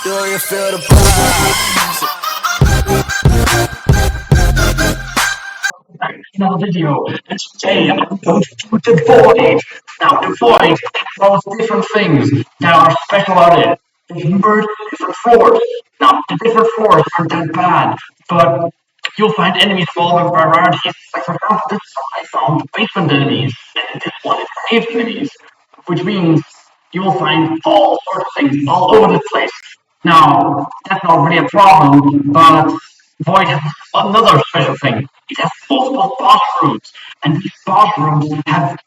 Do you feel the vibes? Another video, and today I'm going to do the void. Now, the void throws different things that are special about it. Different birds, different floors. Now, the different floors aren't that bad, but you'll find enemies of all varieties. Like, for example, this one I found basement enemies, and this one is cave enemies, which means you will find all sorts of things all over the place. Now, that's not really a problem, but Void has another special thing. It has multiple boss rooms, and these boss rooms have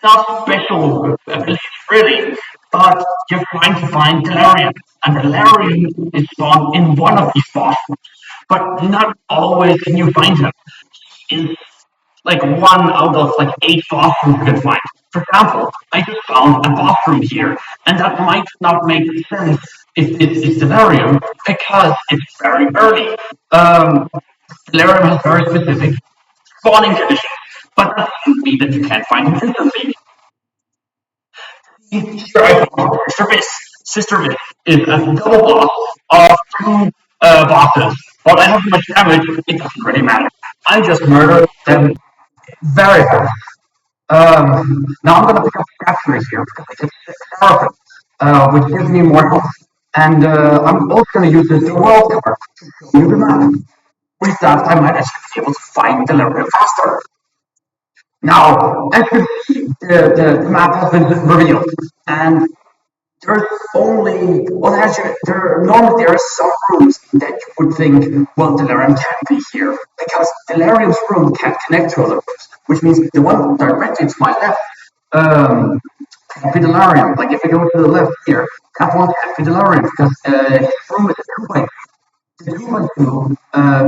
not special abilities really, but you're trying to find Delirium, and Delirium is spawned in one of these boss rooms. But not always can you find him. Is like one out of like 8 bathrooms you can find. For example, I just found a bathroom here, and that might not make sense if it is delirium because it's very early. Delirium has very specific spawning conditions, but that doesn't mean that you can't find him instantly. Here I found Sister Miss. Sister Miss is a double boss of two bosses. But I have much damage, it doesn't really matter. I just murdered them very fast. Now I'm gonna pick up captures here because I get therapy, which gives me more health. And I'm also gonna use the world card to show you the map. With that, I might actually be able to find the level faster. Now, as you see, the map has been revealed, and there's only well, actually, normally there are some rooms that you would think, well, Delirium can't be here because Delirium's room can't connect to other rooms, which means the one directly to my left can't be Delirium. Like if I go to the left here, that one can't be Delirium because his room is two-way. The two-way two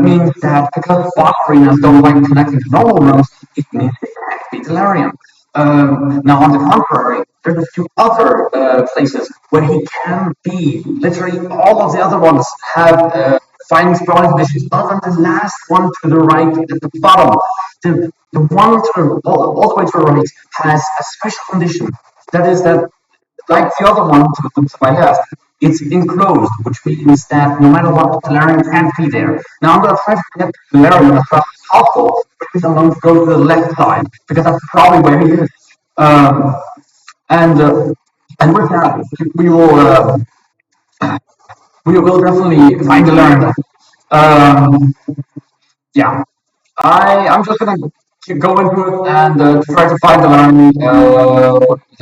means that because boss arenas don't like connecting to normal rooms, it means it can't be Delirium. Now, on the contrary, there's a few other places where he can be. Literally, all of the other ones have finding spawning conditions, other than the last one to the right at the bottom. The one to all the way to the right has a special condition. That is that, like the other one to my left, it's enclosed, which means that no matter what, the Valerian can't be there. Now I'm going to try to get the Valerian as fast as possible, which means I'm going to go to the left side, because that's probably where he is. Um, and uh, and with that, we will definitely find the Valerian. Um, yeah, I'm just gonna keep going into it and try to find the learning.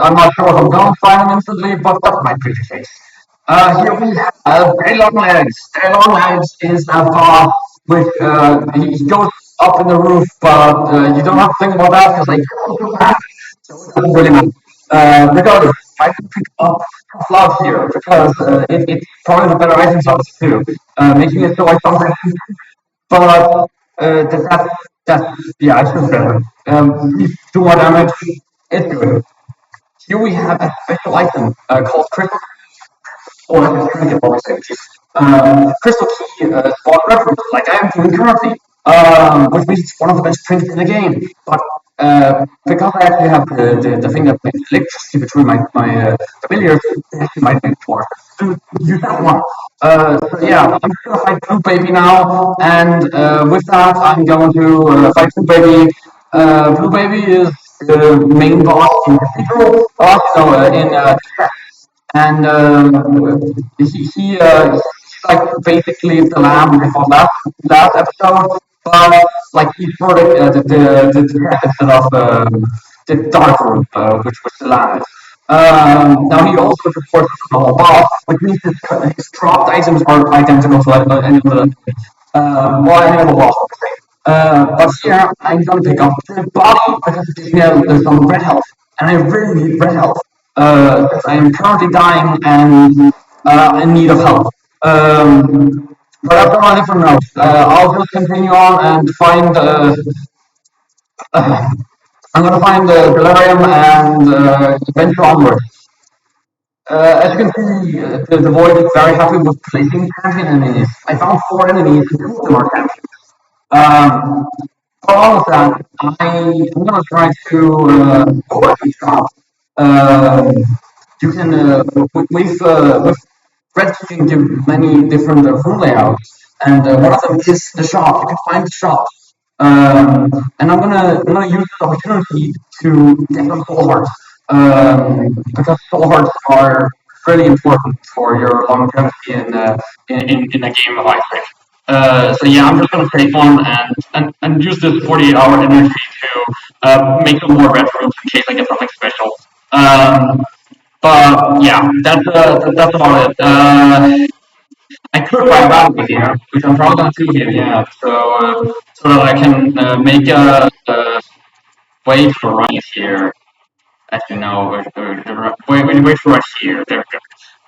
I'm not sure if I'm gonna find them instantly, but that might be the case. Here we have Very Long Legs. Very Long Legs is a boss which he goes up in the roof, but you don't have to think about that because they go too fast, so it doesn't really matter. Regardless, I can pick up flaws here because it's probably the better items of it too, making it so I sometimes but yeah, it's just better. Do more damage. It's good. Here we have a special item called Crystal. Oh, I'm trying to get more safety. Crystal Key Spot Reference, like I am doing currently, which means it's one of the best prints in the game. But because I actually have the thing that makes electricity between my familiars, it actually might make more to use that one. So yeah, I'm just gonna fight Blue Baby now, and with that, I'm going to fight Blue Baby. Blue Baby is the main boss in Cathedral, boss, no, in and he's like basically the lamb we fought last episode, but like he's for the instead of the dark room, which was the lamb. Now he also reports a normal boss, which means his dropped items are identical to any of the well, any other boss. But here I'm gonna pick up the body because it gives me some red health, and I really need red health. I am currently dying and in need of help. But that's on a different note. I'll just continue on and find. I'm gonna find Delirium and venture onward. As you can see, the void is very happy with placing champion enemies. I found 4 enemies, and 2 of them are champions. For all of that, I'm gonna try to go at least drop. You can with Red can give many different room layouts, and one of them is the shop. You can find the shop, and I'm gonna use this opportunity to get some soul hearts, because soul hearts are really important for your longevity in a game of Ice. So yeah, I'm just gonna take one and use this 48-hour energy to make some more red rooms in case I get something special. Um, but yeah, that's about it. I could buy Valkyrie here, which I'm probably gonna do here, yeah. So that I can make a way for runs here. Actually, no, wait for right here. There we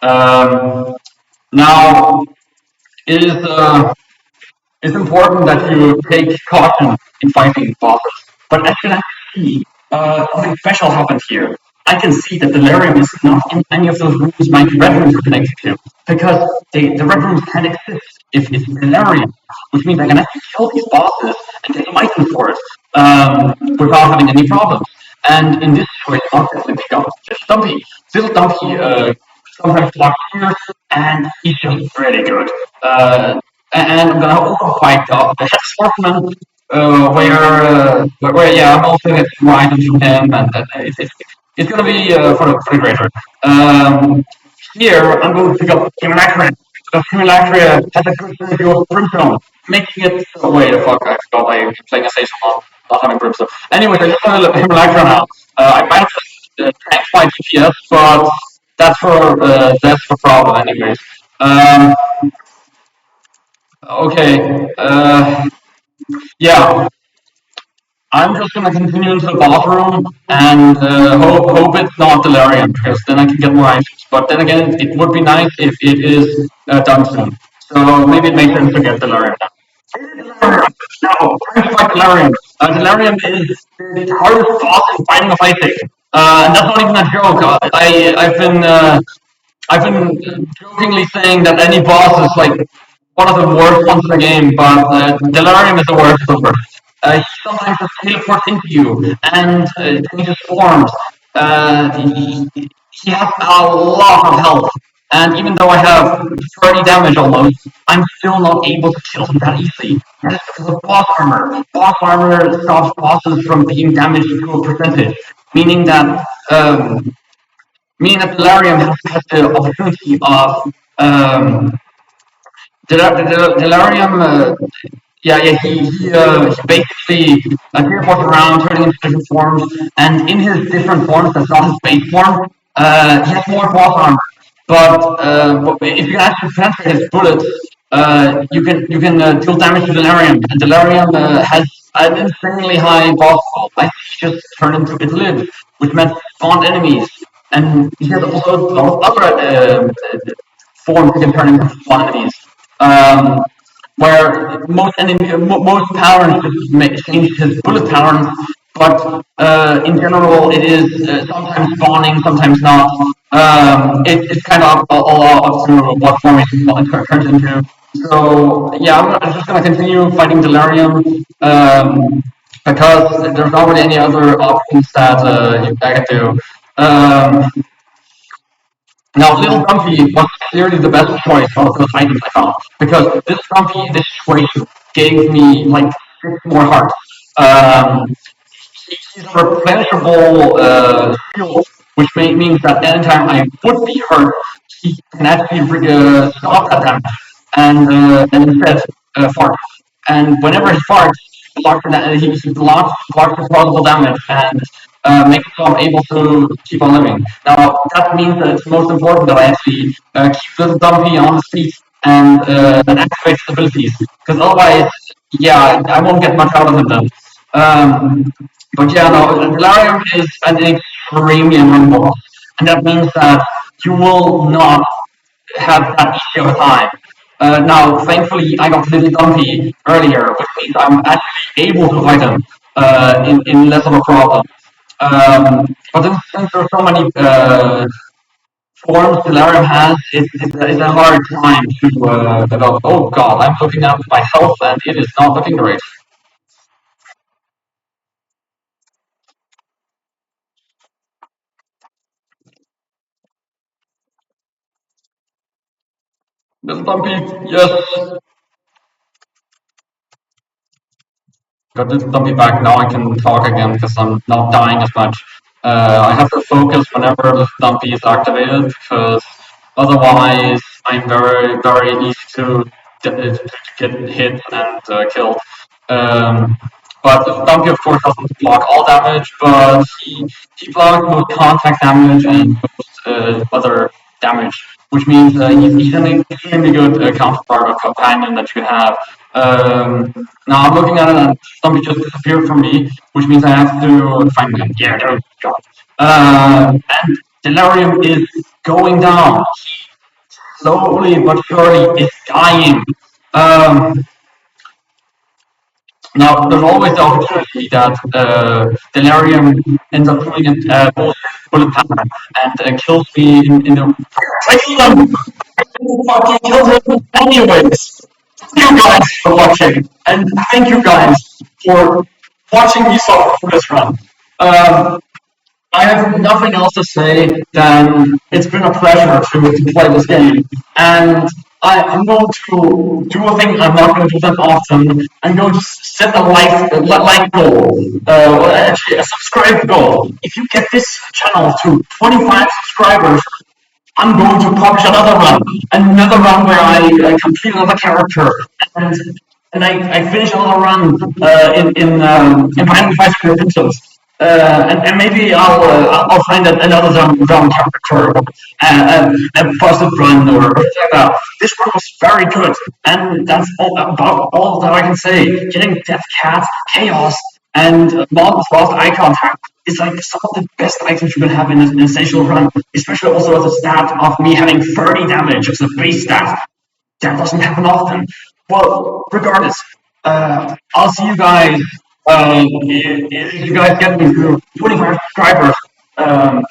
go. Now it is it's important that you take caution in fighting bosses. But as you can see, something special happened here. I can see that the Delirium is not in any of those rooms my red rooms are connected to. Because the red rooms can't exist if it's Delirium. Which means I can actually kill these bosses and get some items for it without having any problems. And in this situation, I'll definitely pick up just Dumpy. Little Dumpy sometimes blocks here, and he's just really good. And I'm gonna also fight the head sportsman, where yeah, I'm also getting more items from him, and it's gonna be for the greater. Um, Here, I'm going to pick up Simulacra, because Simulacra has a good synergy with Brimstone, making it. Oh, wait, fuck, I forgot I'm playing a station not having Brimstone. Anyway, I just want to Simulacra now. I might have tanked my DPS, but that's for problem, anyways. Um, okay, yeah, I'm just gonna continue into the bathroom and hope it's not delirium because then I can get more items. But then again, it would be nice if it is done soon. So maybe it makes sense to get delirium now. No, trying to fight delirium. Delirium is the hardest boss in Fighting of Isaac. And that's not even a joke. I've been jokingly saying that any boss is like one of the worst ones in the game, but Delirium is the worst of the worst. He sometimes just teleports into you and changes forms. He has a lot of health, and even though I have 30 damage almost, I'm still not able to kill him that easily. That is because of boss armor. Boss armor stops bosses from being damaged to a percentage, meaning that me and Delirium has the opportunity of Delirium. He basically teleports around, turning into different forms, and in his different forms, that's not his base form. He has more boss armor, but if you actually penetrate his bullets, you can deal damage to Delirium, and Delirium has an insanely high boss roll. I just turn into its lid, which meant spawned enemies, and he has also a lot of other forms he can turn into spawn enemies. Um, where most patterns just change his bullet patterns, but in general it is sometimes spawning, sometimes not. It's kind of all up to what form it turns into. So yeah, I'm just gonna continue fighting Delirium. Because there's not really any other options that I can do. Now, Little Grumpy was clearly the best choice out of those items I found, because this Grumpy in this situation gave me like 6 more hearts. He's a replenishable shield, which means that anytime I would be hurt, he can actually stop that damage and instead fart. And whenever he farts, he blocks the possible damage and makes it so I'm able to keep on living. Now, that means that it's most important that I actually keep Little Dumpy on his feet and activate his abilities, because otherwise, yeah, I won't get much out of him then. But yeah, no, Delirium is an extremely annoying boss, and that means that you will not have that easy of a time. Now, thankfully, I got Little Dumpy earlier, which means I'm actually able to fight him in less of a problem. But since there's so many forms Delirium has, it's a hard time to develop. Oh god, I'm looking at my health and it is not looking great. The Stumpy, yes. Got the Stumpy back. Now I can talk again because I'm not dying as much. I have to focus whenever the Stumpy is activated because otherwise I'm very easy to get hit and killed. Um, but the Stumpy, of course, doesn't block all damage, but he blocks both contact damage and both other damage, which means he's an extremely good counterpart or companion that you can have. Now I'm looking at it and Stumpy just disappeared from me, which means I have to find him. Yeah, there we go. And Delirium is going down. Slowly but surely is dying. Um, Now, there's always the opportunity that Delirium ends up doing it bullet time and kills me in the. I kill him! I fucking killed him anyways! Thank you guys for watching, and thank you guys for watching me suffer for this run. Um, I have nothing else to say than it's been a pleasure to play this game. And I'm going to do a thing I'm not going to do that often. I'm going to set a like goal, actually a subscribe goal. If you get this channel to 25 subscribers, I'm going to publish another run where I complete another character, and I finish another run in Final Fight Repentance. And maybe I'll find another zone character and bust it run or something like that. This run was very good, and that's about all that I can say. Getting Death Cat, Chaos, and Mob's Lost Eye Contact is like some of the best items you can have in a Sensational run, especially also as a stat of me having 30 damage as a base stat. That doesn't happen often. Well, regardless, I'll see you guys. If you guys get me to 25 subscribers, um,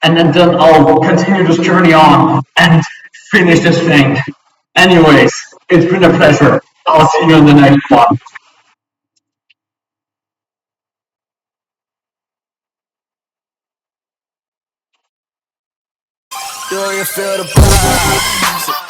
and then I'll continue this journey on and finish this thing. Anyways, it's been a pleasure. I'll see you in the next one. Do you feel the vibes?